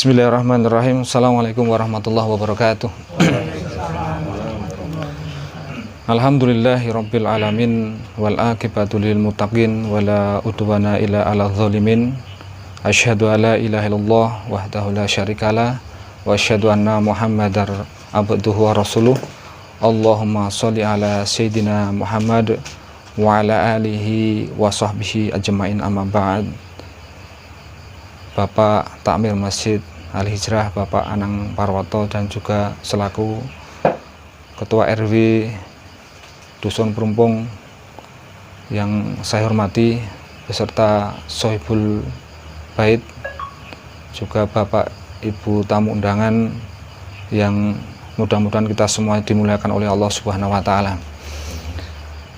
Bismillahirrahmanirrahim. Assalamualaikum warahmatullahi wabarakatuh. Alhamdulillahirabbil alamin wal aqibatu lil muttaqin wala udwana illa 'alal zalimin. Asyhadu alla ilaha illallah wahdahu la syarikalah wa asyhadu anna Muhammadar abduhu wa rasuluh. Allahumma sholli ala sayyidina Muhammad wa ala alihi wa sahbihi ajmain, amma ba'd. Bapak Takmir Masjid Al-Hijrah, Bapak Anang Parwoto, dan juga selaku Ketua RW Dusun Perumpung yang saya hormati, beserta Sohibul Bait, juga Bapak Ibu tamu undangan yang mudah-mudahan kita semua dimuliakan oleh Allah Subhanahu wa Ta'ala.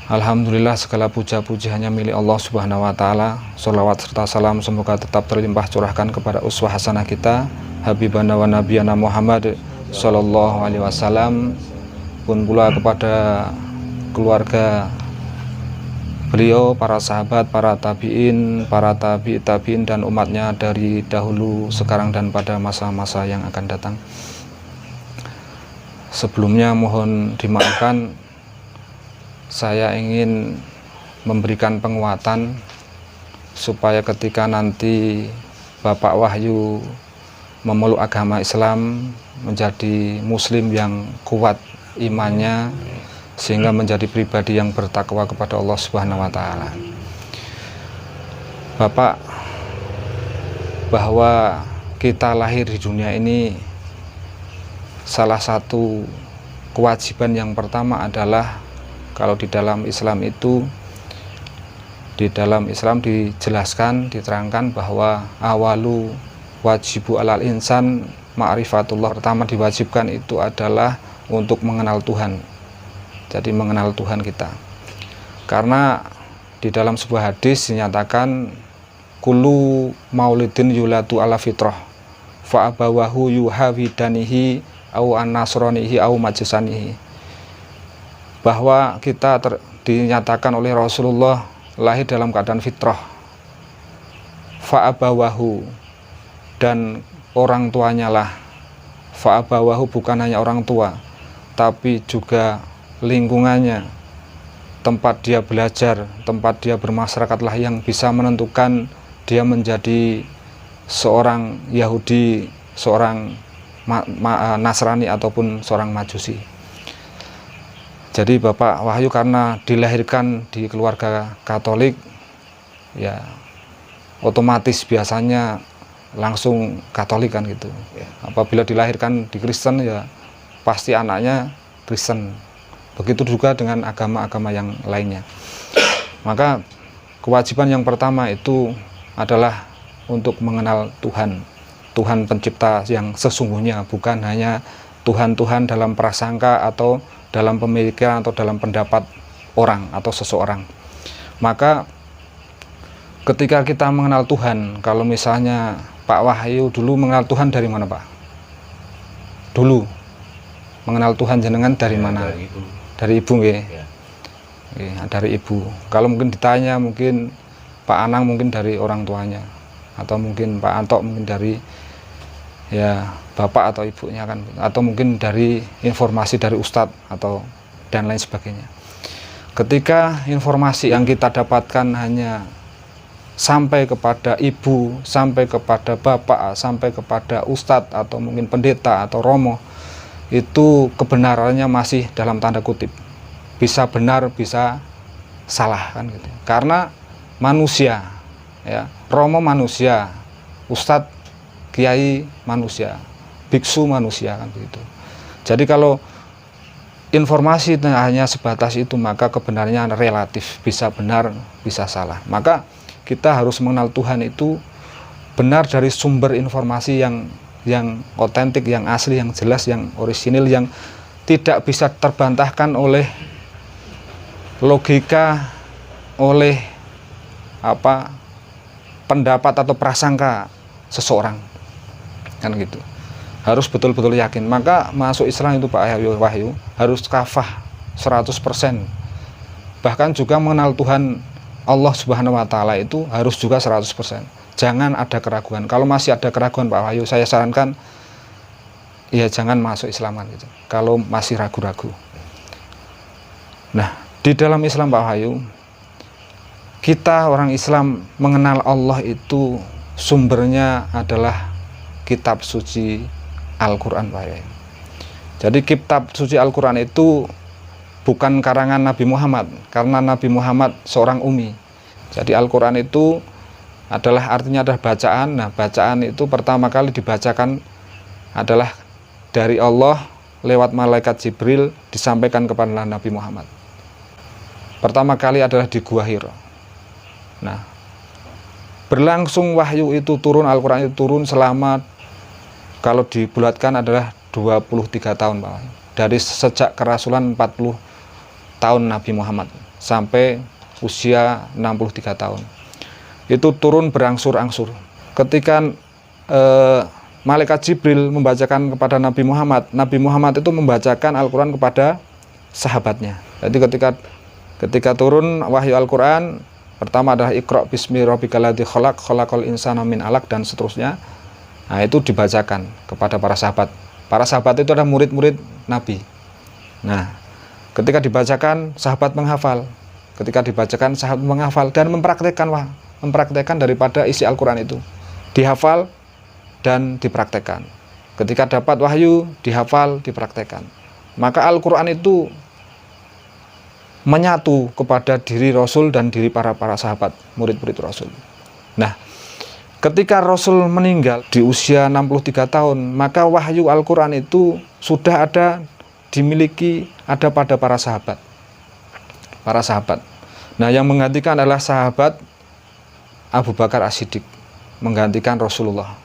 Alhamdulillah, segala puja-puji hanya milik Allah Subhanahu wa Ta'ala. Sholawat serta salam semoga tetap terlimpah curahkan kepada uswah hasanah kita, Habibana wa Nabiyana Muhammad Sallallahu Alaihi Wasallam, pun pula kepada keluarga beliau, para sahabat, para tabi'in, para tabi'in dan umatnya dari dahulu, sekarang, dan pada masa-masa yang akan datang. Sebelumnya mohon dimaafkan, saya ingin memberikan penguatan supaya ketika nanti Bapak Wahyu memeluk agama Islam, menjadi muslim yang kuat imannya, sehingga menjadi pribadi yang bertakwa kepada Allah Subhanahu wa Ta'ala. Bapak, bahwa kita lahir di dunia ini, salah satu kewajiban yang pertama adalah, kalau di dalam Islam itu, di dalam Islam dijelaskan, diterangkan bahwa awalu wajibu alal insan ma'rifatullah. Pertama diwajibkan itu adalah untuk mengenal Tuhan. Jadi mengenal Tuhan kita. Karena di dalam sebuah hadis dinyatakan kullu maulidin yulatu ala fitrah fa abawahu yuhawidanihi au an-nasranihi au majusanihi. Bahwa kita dinyatakan oleh Rasulullah lahir dalam keadaan fitrah, fa'abawahu, dan orang tuanya lah. Fa'abawahu bukan hanya orang tua, tapi juga lingkungannya, tempat dia belajar, tempat dia bermasyarakat lah yang bisa menentukan dia menjadi seorang Yahudi, seorang Nasrani, ataupun seorang Majusi. Jadi Bapak Wahyu karena dilahirkan di keluarga Katolik, ya otomatis biasanya langsung Katolik kan gitu. Apabila dilahirkan di Kristen, ya pasti anaknya Kristen. Begitu juga dengan agama-agama yang lainnya. Maka kewajiban yang pertama itu adalah untuk mengenal Tuhan, Tuhan pencipta yang sesungguhnya, bukan hanya Tuhan-Tuhan dalam prasangka atau dalam pemikiran atau dalam pendapat orang atau seseorang. Maka ketika kita mengenal Tuhan, kalau misalnya Pak Wahyu dulu mengenal Tuhan dari mana, Pak? Dulu mengenal Tuhan jenengan dari mana? Dari ibu nggih. Ya, dari ibu. Kalau mungkin ditanya, mungkin Pak Anang mungkin dari orang tuanya, atau mungkin Pak Antok mungkin dari ya bapak atau ibunya kan, atau mungkin dari informasi dari ustadz atau dan lain sebagainya. Ketika informasi yang kita dapatkan hanya sampai kepada ibu, sampai kepada bapak, sampai kepada ustadz atau mungkin pendeta atau romo, itu kebenarannya masih dalam tanda kutip, bisa benar bisa salah kan gitu. Karena manusia, ya, romo manusia, ustadz kiai manusia, biksu manusia kan begitu. Jadi kalau informasi hanya sebatas itu, maka kebenarannya relatif, bisa benar bisa salah. Maka kita harus mengenal Tuhan itu benar dari sumber informasi yang otentik, yang asli, yang jelas, yang orisinil, yang tidak bisa terbantahkan oleh logika, oleh pendapat atau prasangka seseorang kan gitu. Harus betul-betul yakin. Maka masuk Islam itu Pak Wahyu harus kafah 100%. Bahkan juga mengenal Tuhan Allah Subhanahu wa Ta'ala itu harus juga 100%. Jangan ada keraguan. Kalau masih ada keraguan Pak Wahyu, saya sarankan ya jangan masuk Islaman gitu. Kalau masih ragu-ragu. Nah, di dalam Islam Pak Wahyu, kita orang Islam mengenal Allah itu sumbernya adalah kitab suci Al-Quran Pak Wahyu. Jadi kitab suci Al-Quran itu bukan karangan Nabi Muhammad, karena Nabi Muhammad seorang ummi. Jadi Al-Quran itu artinya adalah bacaan. Nah, bacaan itu pertama kali dibacakan adalah dari Allah lewat malaikat Jibril disampaikan kepada Nabi Muhammad. Pertama kali adalah di Gua Hira. Nah, berlangsung wahyu itu turun, Al-Quran itu turun selama, kalau dibulatkan adalah 23 tahun Pak. Dari sejak kerasulan 40 tahun Nabi Muhammad sampai usia 63 tahun. Itu turun berangsur-angsur. Ketika malaikat Jibril membacakan kepada Nabi Muhammad itu membacakan Al-Quran kepada sahabatnya. Jadi ketika turun wahyu Al-Quran, pertama adalah Iqra bismi rabbikal ladzi khalaq, khalaqal insana min 'alaq, dan seterusnya. Nah, itu dibacakan kepada para sahabat. Para sahabat itu adalah murid-murid Nabi. Nah, ketika dibacakan, sahabat menghafal. Ketika dibacakan, sahabat menghafal dan mempraktekkan daripada isi Al-Quran itu. Dihafal dan dipraktekkan. Ketika dapat wahyu, dihafal, dipraktekkan. Maka Al-Quran itu menyatu kepada diri Rasul dan diri para sahabat, murid-murid Rasul. Nah, ketika Rasul meninggal di usia 63 tahun, maka wahyu Al-Quran itu sudah dimiliki pada para sahabat. Nah, yang menggantikan adalah sahabat Abu Bakar As-Siddiq, menggantikan Rasulullah.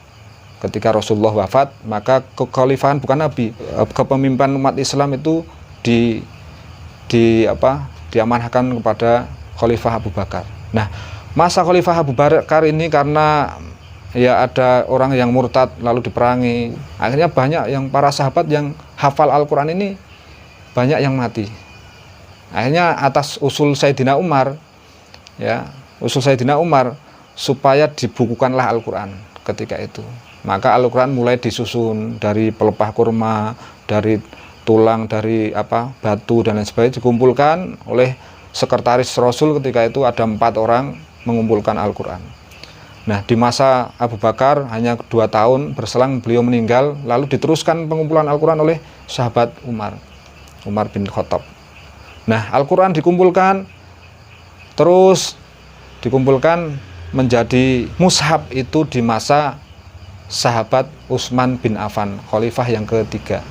Ketika Rasulullah wafat, maka kekhalifahan, bukan Nabi, kepemimpinan umat Islam itu diamanahkan kepada Khalifah Abu Bakar. Nah, masa Khalifah Abu Bakar ini karena ya ada orang yang murtad lalu diperangi, akhirnya banyak yang para sahabat yang hafal Al-Quran ini banyak yang mati. Akhirnya atas usul Sayyidina Umar, supaya dibukukanlah Al-Quran ketika itu. Maka Al-Quran mulai disusun dari pelepah kurma, dari tulang, dari batu dan lain sebagainya, dikumpulkan oleh sekretaris Rasul. Ketika itu ada 4 orang mengumpulkan Al-Quran. Nah, di masa Abu Bakar hanya 2 tahun berselang beliau meninggal, lalu diteruskan pengumpulan Al-Quran oleh sahabat Umar bin Khattab. Nah, Al-Quran dikumpulkan, terus dikumpulkan menjadi mushaf itu di masa sahabat Utsman bin Affan, khalifah yang ketiga,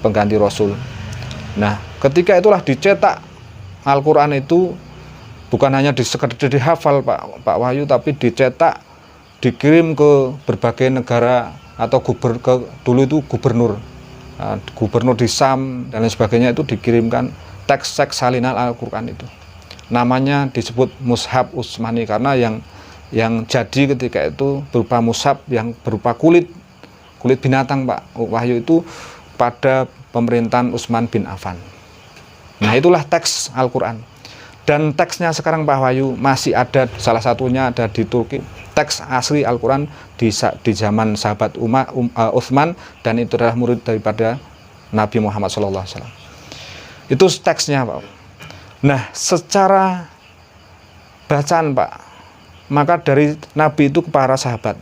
pengganti Rasul. Nah, ketika itulah dicetak Al-Quran itu, bukan hanya sekedar dihafal Pak Wahyu, tapi dicetak, dikirim ke berbagai negara atau dulu itu gubernur di Sam dan lain sebagainya, itu dikirimkan teks-teks salinan Al-Quran itu. Namanya disebut mushaf Utsmani karena yang jadi ketika itu berupa mushaf yang berupa kulit binatang Pak Wahyu, itu pada pemerintahan Utsman bin Affan. Nah, itulah teks Al-Quran. Dan teksnya sekarang Pak Wahyu masih ada, salah satunya ada di Turki, teks asli Al-Quran di zaman sahabat Utsman, dan itu adalah murid daripada Nabi Muhammad SAW. Itu teksnya Pak. Nah, secara bacaan Pak, maka dari Nabi itu ke para sahabat.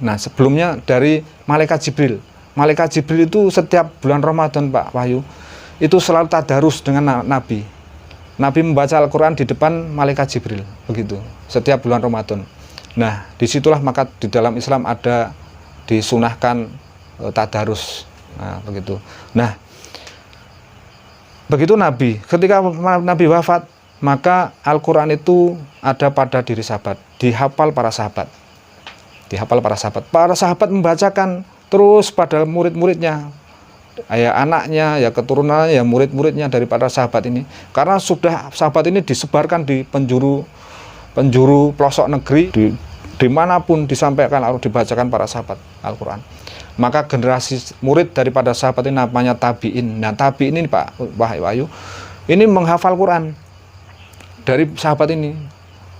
Nah, sebelumnya dari malaikat Jibril. Malaikat Jibril itu setiap bulan Ramadan Pak Wahyu, itu selalu tadarus dengan Nabi. Nabi membaca Al-Quran di depan malaikat Jibril, begitu, setiap bulan Ramadan. Nah, disitulah maka di dalam Islam ada disunahkan tadarus. Nah, begitu. Nah, begitu Nabi, ketika Nabi wafat, maka Al-Quran itu ada pada diri sahabat, dihafal para sahabat. Para sahabat membacakan terus pada murid-muridnya, ya anaknya, ya keturunannya, ya murid-muridnya daripada sahabat ini. Karena sudah sahabat ini disebarkan di penjuru pelosok negeri, dimanapun disampaikan lalu dibacakan para sahabat Al-Quran. Maka generasi murid daripada sahabat ini namanya tabi'in. Nah, tabi'in ini Pak Wahyu, ini menghafal Quran dari sahabat ini,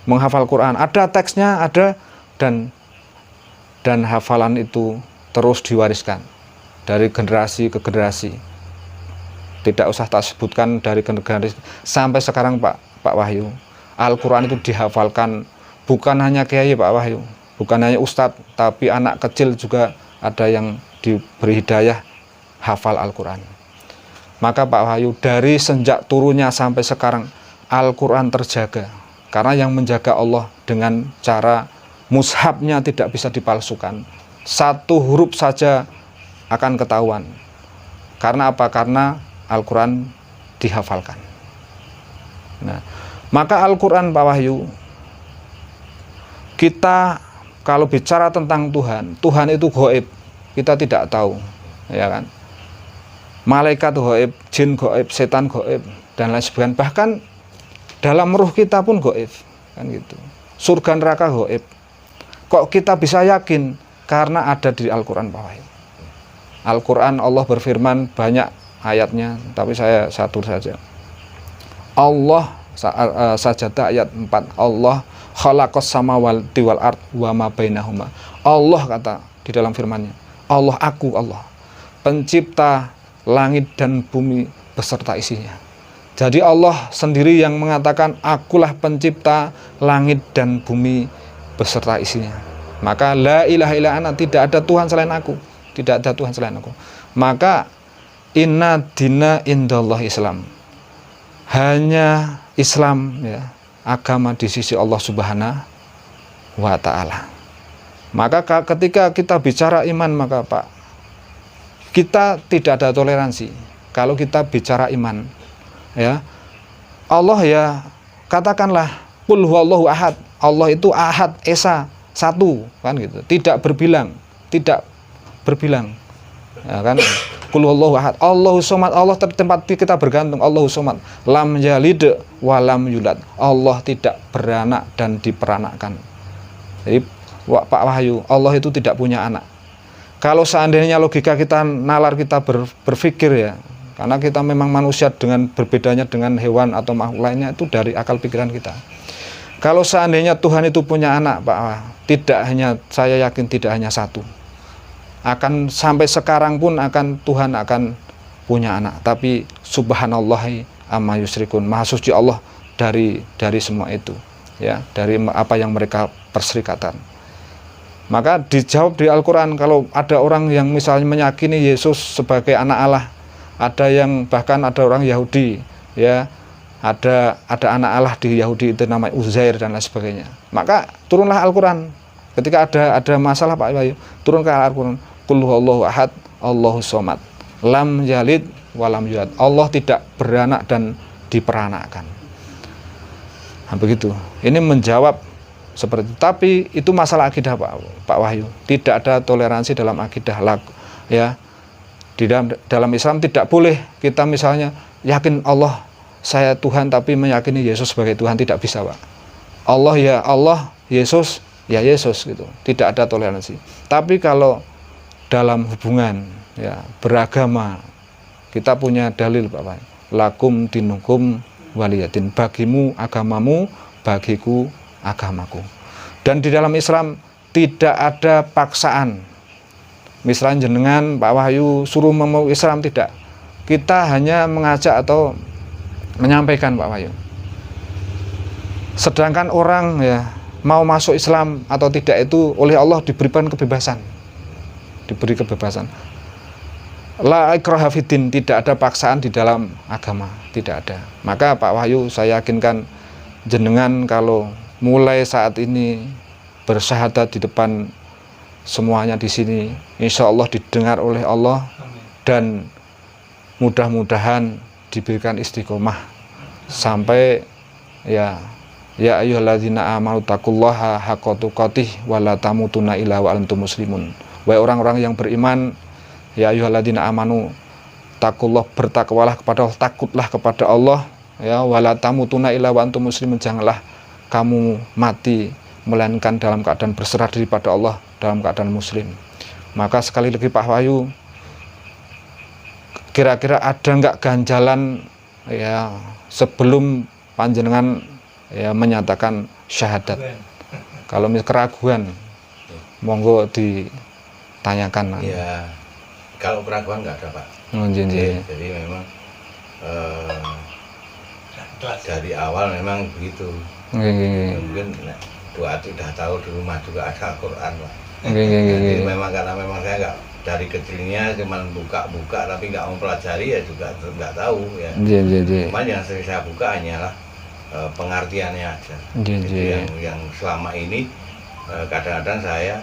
menghafal Quran. Ada teksnya, ada dan hafalan itu terus diwariskan dari generasi ke generasi. Tidak usah tak sebutkan dari generasi sampai sekarang Pak Wahyu. Al-Quran itu dihafalkan bukan hanya kiai Pak Wahyu, bukan hanya ustadz, tapi anak kecil juga ada yang diberi hidayah hafal Al-Quran. Maka Pak Wahyu, dari sejak turunnya sampai sekarang Al-Quran terjaga, karena yang menjaga Allah dengan cara mushafnya tidak bisa dipalsukan. Satu huruf saja akan ketahuan. Karena apa? Karena Al-Quran dihafalkan. Nah, maka Al-Quran Pak Wahyu, kita kalau bicara tentang Tuhan, Tuhan itu gaib, kita tidak tahu, ya kan? Malaikat gaib, jin gaib, setan gaib, dan lain sebagainya. Bahkan dalam ruh kita pun gaib, kan gitu. Surga neraka gaib. Kok kita bisa yakin? Karena ada di Al-Quran Pak Wahyu. Al-Quran Allah berfirman banyak ayatnya, tapi saya satu saja. Allah Sajadah ayat 4. Allah khalaqas samawati wal ard wa ma bainahuma. Allah kata di dalam firman-Nya, Allah, aku Allah, pencipta langit dan bumi beserta isinya. Jadi Allah sendiri yang mengatakan, akulah pencipta langit dan bumi beserta isinya. Maka la ilaha illa ana, tidak ada Tuhan selain aku, tidak ada Tuhan selain aku. Maka inna dina indallah Islam, hanya Islam, ya, agama di sisi Allah Subhanahu wa Ta'ala. Maka ketika kita bicara iman, maka Pak, kita tidak ada toleransi. Kalau kita bicara iman, ya, Allah, ya, katakanlah qul huwallahu ahad. Allah itu ahad, esa, satu, kan gitu. Tidak berbilang, ya kan? Qul huwallahu ahad. Allahu somad. Allah tempat kita bergantung. Allahu somad. Lam yalid wa lam yulad. Allah tidak beranak dan diperanakkan. Jadi Pak Wahyu, Allah itu tidak punya anak. Kalau seandainya logika kita nalar, kita berpikir, ya, karena kita memang manusia dengan berbedanya dengan hewan atau makhluk lainnya itu dari akal pikiran kita. Kalau seandainya Tuhan itu punya anak, Pak, tidak hanya, saya yakin tidak hanya satu. Akan sampai sekarang pun Tuhan akan punya anak. Tapi subhanallahi amma yusyrikun, maha suci Allah dari semua itu, ya, dari apa yang mereka perserikatan. Maka dijawab di Al-Quran, kalau ada orang yang misalnya meyakini Yesus sebagai anak Allah, ada yang bahkan ada orang Yahudi, ya, ada anak Allah di Yahudi itu namanya Uzair dan lain sebagainya. Maka turunlah Al-Quran. Ketika ada masalah Pak Bayu, turun ke Al-Quran. Qul huwallahu ahad, Allahu somad, lam yalid wa lam yulad. Allah tidak beranak dan diperanakkan. Nah, begitu. Ini menjawab seperti itu. Tapi itu masalah akidah Pak Wahyu. Tidak ada toleransi dalam akidah, ya. Di dalam Islam tidak boleh kita misalnya yakin Allah, saya Tuhan, tapi meyakini Yesus sebagai Tuhan, tidak bisa, Pak. Allah, ya Allah, Yesus, ya Yesus, gitu. Tidak ada toleransi. Tapi kalau dalam hubungan, ya, beragama, kita punya dalil, Pak. Lakum dinukum waliyadin, bagimu agamamu, bagiku agamaku. Dan di dalam Islam tidak ada paksaan. Misalnya jenengan Pak Wahyu suruh memeluk Islam, tidak. Kita hanya mengajak atau menyampaikan, Pak Wahyu. Sedangkan orang, ya, mau masuk Islam atau tidak itu oleh Allah diberikan kebebasan. Diberi kebebasan. La ikraha fiddin, tidak ada paksaan di dalam agama, tidak ada. Maka Pak Wahyu, saya yakinkan jenengan kalau mulai saat ini bersyahadat di depan semuanya di sini, insya Allah didengar oleh Allah dan mudah-mudahan diberikan istiqomah sampai, ya ayyuhalladzina amanu taqullaha haqqa tuqatih wa la tamutunna illa wa antum muslimun. Wahai orang-orang yang beriman, ya ayyuhalladzina amanu taqullah, bertakwalah kepada Allah, takutlah kepada Allah, ya, wa la tamutunna illa wa antum muslimun, janganlah kamu mati melainkan dalam keadaan berserah diri pada Allah, dalam keadaan muslim. Maka sekali lagi Pak Wahyu, kira-kira ada nggak ganjalan, ya, sebelum panjenengan, ya, menyatakan syahadat? Kalau keraguan, Monggo ditanyakan. Ya, kalau keraguan nggak ada Pak. Jadi memang dari awal memang begitu. Mungkin doa sudah tahu di rumah juga ada Al-Quran Pak. Jadi memang karena memang saya nggak dari kecilnya cuma buka-buka tapi nggak mau pelajari ya juga nggak tahu ya. Cuman yang sering saya buka hanyalah pengertiannya aja. Jadi yang selama ini kadang-kadang saya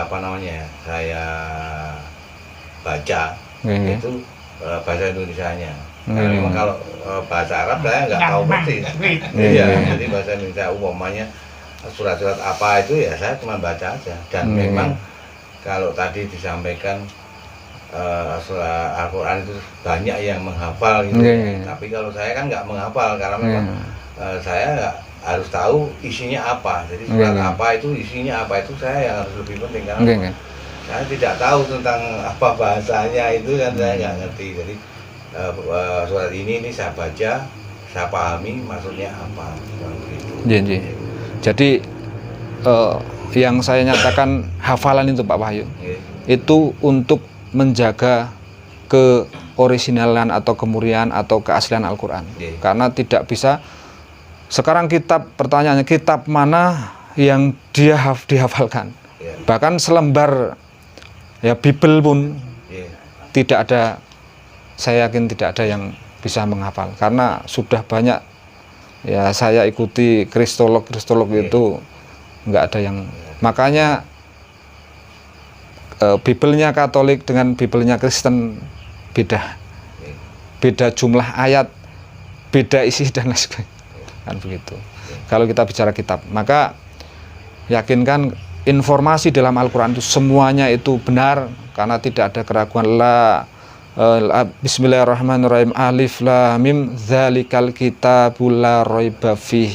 apa namanya saya baca itu bahasa Indonesianya. Karena memang kalau bahasa Arab saya nggak tahu persis. Iya, jadi bahasa Indonesia umpamanya surat-surat apa itu ya saya cuma baca aja. Dan memang kalau tadi disampaikan Al-Quran itu banyak yang menghafal gitu. Tapi kalau saya kan nggak menghafal karena memang saya nggak harus tahu isinya apa. Jadi surat apa itu isinya apa itu saya yang harus lebih penting karena saya tidak tahu tentang apa bahasanya itu kan saya nggak ngerti. Jadi surat ini saya baca, saya pahami maksudnya apa. Jadi yang saya nyatakan hafalan itu Pak Wahyu, itu untuk menjaga keoriginalan atau kemurnian atau keaslian Al-Quran. Karena tidak bisa, sekarang pertanyaannya kitab mana yang dihafalkan. Bahkan selembar ya Bible pun tidak ada, saya yakin tidak ada yang bisa menghafal. Karena sudah banyak, ya saya ikuti kristolog itu nggak ada yang, makanya Biblenya Katolik dengan Biblenya Kristen beda jumlah ayat, beda isi dan lain sebagainya, kan begitu. Kalau kita bicara kitab, maka yakinkan informasi dalam Al-Quran itu semuanya itu benar, karena tidak ada keraguan. Bismillahirrahmanirrahim, alif lam mim dzalikal kitabul la raiba fih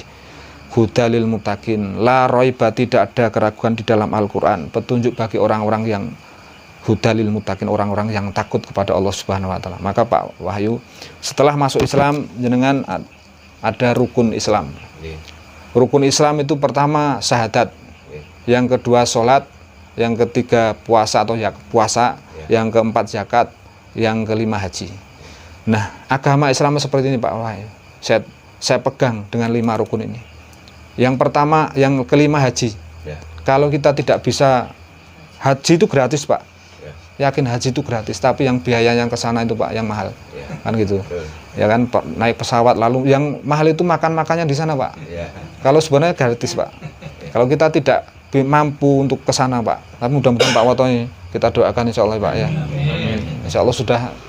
hudalil muttaqin. La raiba, tidak ada keraguan di dalam Al-Quran, petunjuk bagi orang-orang yang hudalil muttaqin, orang-orang yang takut kepada Allah Subhanahu wa taala. Maka Pak Wahyu, setelah masuk Islam jenengan ada rukun Islam. Rukun Islam itu pertama syahadat, yang kedua sholat, yang ketiga puasa atau puasa, yang keempat zakat, yang kelima haji. Nah, agama Islam seperti ini Pak Wahyu. Saya pegang dengan 5 rukun ini. Yang pertama, yang kelima haji. Kalau kita tidak bisa, haji itu gratis Pak. Yakin haji itu gratis, tapi yang biaya yang ke sana itu Pak yang mahal. Kan gitu. Ya kan, naik pesawat, lalu yang mahal itu makan-makannya di sana Pak. Kalau sebenarnya gratis Pak. Kalau kita tidak mampu untuk ke sana Pak, tapi mudah-mudahan Pak Woto ini kita doakan insya Allah Pak ya. Insya Allah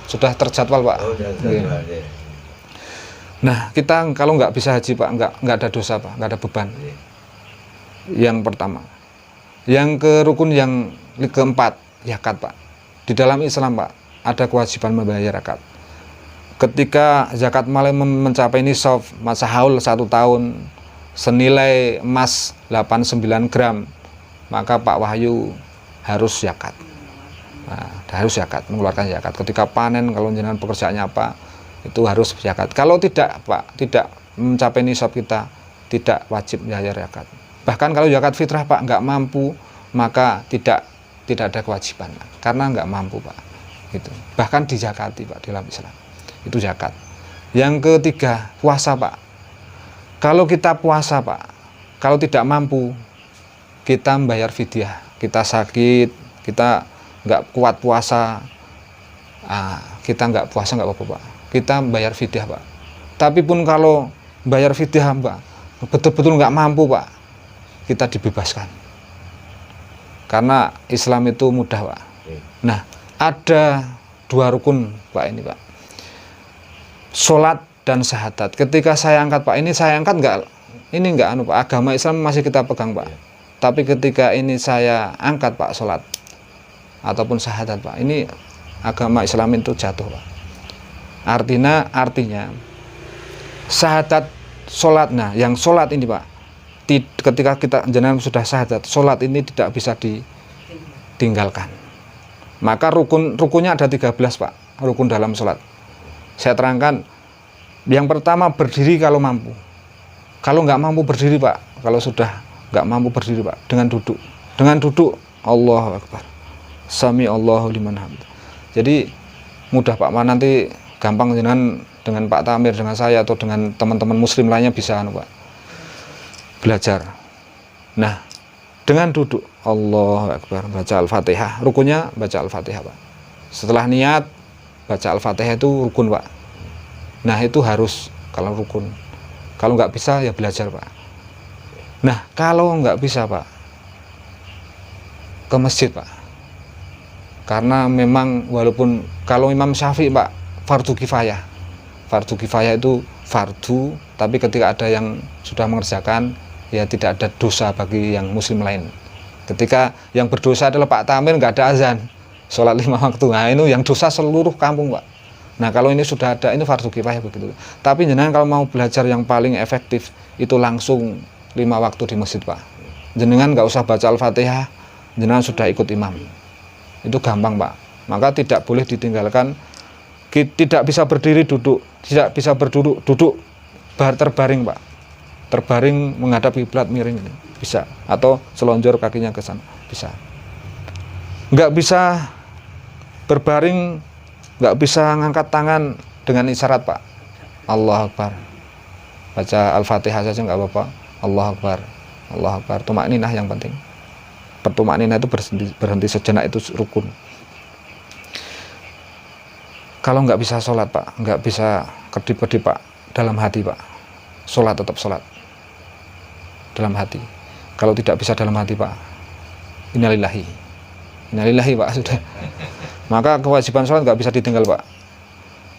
sudah terjadwal Pak. Nah, kita kalau nggak bisa haji Pak, nggak ada dosa Pak, nggak ada beban. Yang pertama. Yang ke rukun yang keempat, zakat Pak. Di dalam Islam Pak, ada kewajiban membayar zakat. Ketika zakat mulai mencapai nisab, masa haul 1 tahun, senilai emas 89 gram, maka Pak Wahyu harus zakat. Nah, harus zakat, mengeluarkan zakat. Ketika panen, kalau jenengan pekerjaannya apa, itu harus zakat. Kalau tidak Pak, tidak mencapai nisab kita, tidak wajib bayar zakat. Bahkan kalau zakat fitrah Pak nggak mampu, maka tidak ada kewajiban Pak, karena nggak mampu Pak. Gitu. Bahkan dizakati Pak dalam Islam. Itu zakat. Yang ketiga, puasa Pak. Kalau kita puasa Pak, kalau tidak mampu, kita membayar fidyah. Kita sakit, kita nggak kuat puasa, kita nggak puasa nggak apa-apa Pak. Kita membayar fidyah Pak. Tapi pun kalau bayar fidyah Pak, betul-betul nggak mampu Pak, kita dibebaskan. Karena Islam itu mudah Pak. Nah, ada 2 rukun Pak ini Pak. Sholat dan syahadat. Ketika saya angkat Pak, ini saya angkat nggak Pak, agama Islam masih kita pegang Pak. Tapi ketika ini saya angkat Pak sholat ataupun syahadat Pak, ini agama Islam itu jatuh Pak. Artinya syahadat sholat, nah yang sholat ini Pak, ketika kita jenengan sudah syahadat, sholat ini tidak bisa ditinggalkan. Maka rukunnya ada 13 Pak, rukun dalam sholat. Saya terangkan, yang pertama berdiri kalau mampu. Kalau nggak mampu berdiri Pak, kalau sudah nggak mampu berdiri Pak, dengan duduk. Dengan duduk Allahu Akbar. Sami Allahu liman hamd. Jadi mudah Pak, nanti gampang dengan Pak Tamir, dengan saya atau dengan teman-teman muslim lainnya bisa Pak belajar. Nah, dengan duduk Allahu Akbar, baca Al-Fatihah. Rukunnya baca Al-Fatihah Pak. Setelah niat baca Al-Fatihah itu rukun Pak. Nah, itu harus kalau rukun. Kalau nggak bisa ya belajar Pak. Nah, kalau nggak bisa Pak, ke masjid Pak. Karena memang walaupun kalau Imam Syafi'i Pak fardu kifayah. Fardu kifayah itu fardu, tapi ketika ada yang sudah mengerjakan ya tidak ada dosa bagi yang muslim lain. Ketika yang berdosa adalah Pak Tamir nggak ada azan, sholat 5 waktu, nah ini yang dosa seluruh kampung Pak. Nah kalau ini sudah ada, ini fardu kifayah begitu. Tapi jenengan kalau mau belajar yang paling efektif itu langsung 5 waktu di masjid Pak. Jenengan nggak usah baca Al-Fatihah, jenengan sudah ikut imam. Itu gampang Pak. Maka tidak boleh ditinggalkan. Tidak bisa berdiri duduk, tidak bisa berduduk duduk terbaring Pak. Terbaring menghadap kiblat miring bisa, atau selonjor kakinya ke sana bisa. Nggak bisa berbaring, nggak bisa ngangkat tangan dengan isyarat Pak. Allahu Akbar. Baca Al-Fatihah saja nggak apa-apa. Allahu Akbar, Allahu Akbar. Tumakninah yang penting. Pertumakninah itu berhenti sejenak, itu rukun. Kalau nggak bisa sholat Pak, nggak bisa kedip-kedip Pak, dalam hati Pak, sholat tetap sholat dalam hati. Kalau tidak bisa dalam hati Pak, innalillahi Pak sudah. Maka kewajiban sholat nggak bisa ditinggal Pak.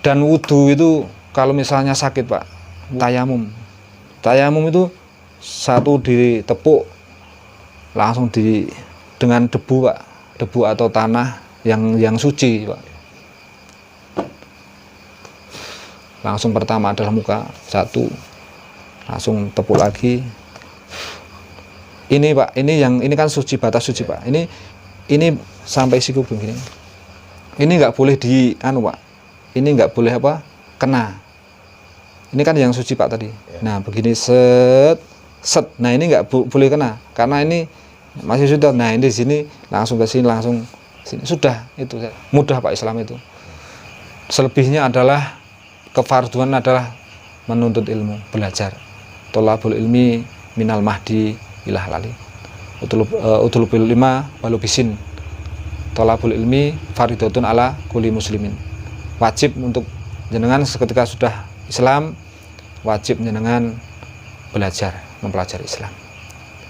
Dan wudhu itu kalau misalnya sakit Pak, tayamum itu satu ditepuk langsung dengan debu Pak, debu atau tanah yang suci Pak. Langsung pertama adalah muka, satu, langsung tepuk lagi. Ini Pak, ini kan suci, batas suci Pak. Ini sampai siku begini. Ini nggak boleh Pak. Ini nggak boleh kena. Ini kan yang suci Pak tadi. Nah begini set. Nah ini nggak boleh kena, karena ini masih sudah. Nah ini di sini langsung ke sini, langsung sini. Sudah itu mudah Pak Islam itu. Selebihnya adalah kefarduan adalah menuntut ilmu, belajar. Tolabul ilmi minal mahdi ilah lali. Utulubul ilma walau bisin. Tolabul ilmi faridotun ala kuli muslimin. Wajib untuk jenengan ketika sudah Islam, wajib jenengan belajar, mempelajari Islam.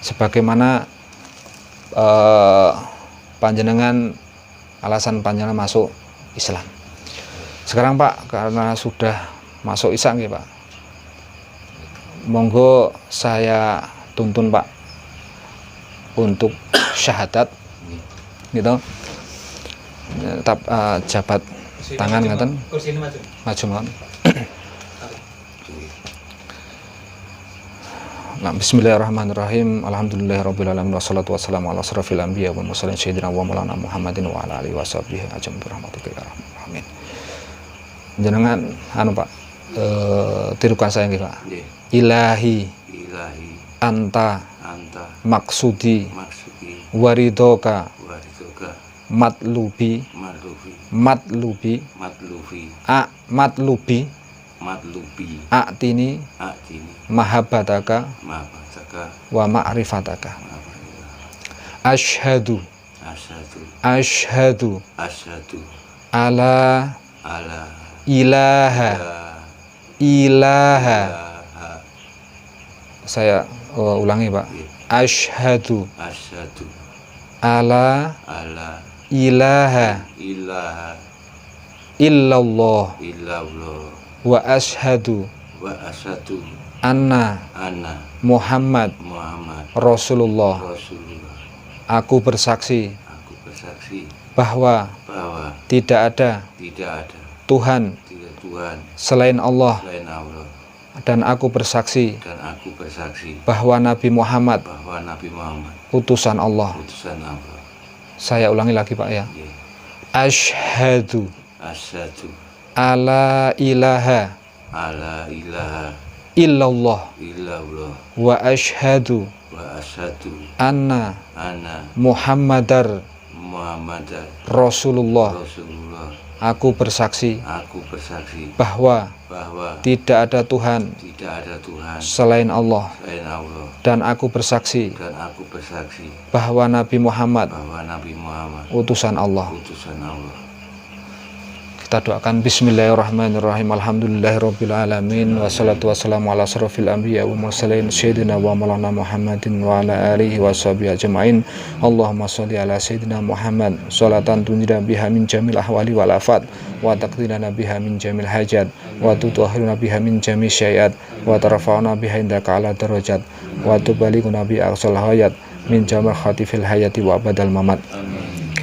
Sebagaimana alasan panjenengan masuk Islam. Sekarang Pak, karena sudah masuk Isya nggih Pak, monggo saya tuntun Pak untuk syahadat gitu. Jabat tangan ngaten, maju mawon. Nah, bismillahirrahmanirrahim. Alhamdulillahirabbil alamin wassalatu wassalamu ala asrofil anbiya wal mursalin sayyidina wa maulana Muhammadin wa ala alihi washabihi ajmain rahmatika ya rahman amin. Jenengan Pak, tirukan saya nggih Pak. Ilahi anta maksudi waridoka matlubi atini mahabbataka wa ma'rifataka. Asyhadu ala ilaha saya ulangi Pak. Asyhadu ala ilaha illallah wa asyhadu anna Muhammad Rasulullah. Aku bersaksi bahwa tidak ada Tuhan selain Allah, dan aku bersaksi bahwa Nabi Muhammad utusan Allah. Saya ulangi lagi Pak ya. Asyhadu ala ilaha illallah illallah wa asyhadu wa asyhadu anna anna Muhammadar Muhammadar Rasulullah. Rasulullah. Aku bersaksi Aku bersaksi bahwa bahwa tidak ada Tuhan tidak ada Tuhan selain Allah, selain Allah, dan aku bersaksi dan aku bersaksi bahwa Nabi Muhammad bahwa Nabi Muhammad utusan Allah. utusan Allah. Kita doakan bismillahirrahmanirrahim. Alhamdulillahirabbil alamin wassalatu wassalamu ala asrofil anbiya wa mursalin sayyidina wa maulana Muhammadin wa ala alihi washabihi ajmain. Allahumma sholli ala sayyidina Muhammad sholatan tunjina biha min jamil ahwali wal afat wa taqdina biha min jamil hajat wa tutahhiruna biha min jamil syai'at wa tarfa'una biha indaka ala darajat wa tubalighuna bi aqsal hayat min jamil khatifil hayati wa abadal mamat.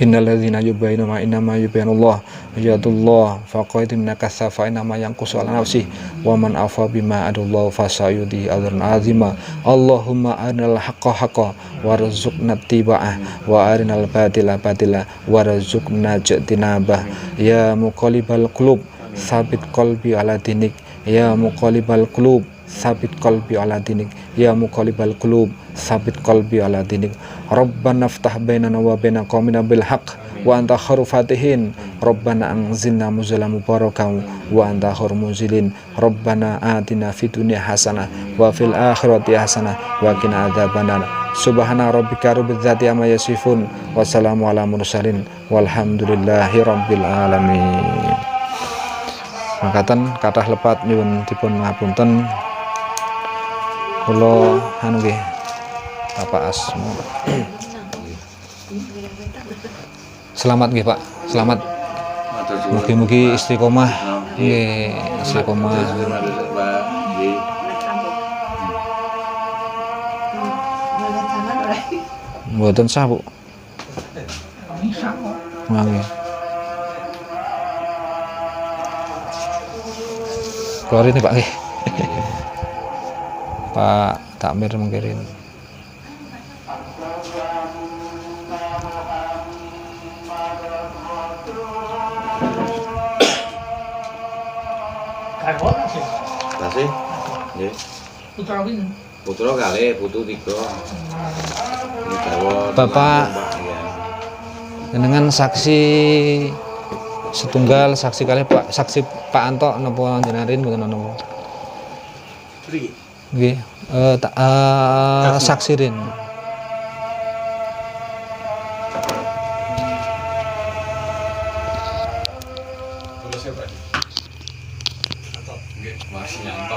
Innal ladzina yubayyinu ma innama yubayyinullah yadullah faqaidim nakasa fa innama yanqusu ala nafsihi wa man afa bima adallahu fasayudi ajran azima. Allahumma arinal haqqa haqqa warzuqna ittiba'ah wa arinal batila batila warzuqna ijtinabah. Ya muqallibal qulub tsabit qalbi ala dinik, ya muqallibal qulub sabit qalbi ala dinik, ya muqallibal qulub sabit qalbi ala dinik. Rabbana iftah bainana wa baina qaumina bil haqq wa anta khairul fatihin. Rabbana anzilna nuzulan mubarakan wa anta khairul munzilin. Rabbana atina fid dunya hasanah wa fil akhirati hasanah wa qina adzabannar. Subhana rabbika rabbil izzati amma yasifun wa salamun ala mursalin walhamdulillahi rabbil alamin. Makaten kathah lepat nyuwun dipun ngapunten. Kula anu nggih Bapak Asmo. Selamat nggih Pak, selamat. Mugi-mugi istiqomah. Nggih, istiqomah. Mboten sah, Bu. Nggih. Keluar ini Pak nggih. Pak Takmir mengkirim. Tasih? Nggih. Putra pinten? Putra kalih, putu 3. Bapak dengan saksi setunggal, saksi kali Pak, saksi Pak Anto napa jenengan mboten napa? Nggih, saksi rin. Mas Yanto.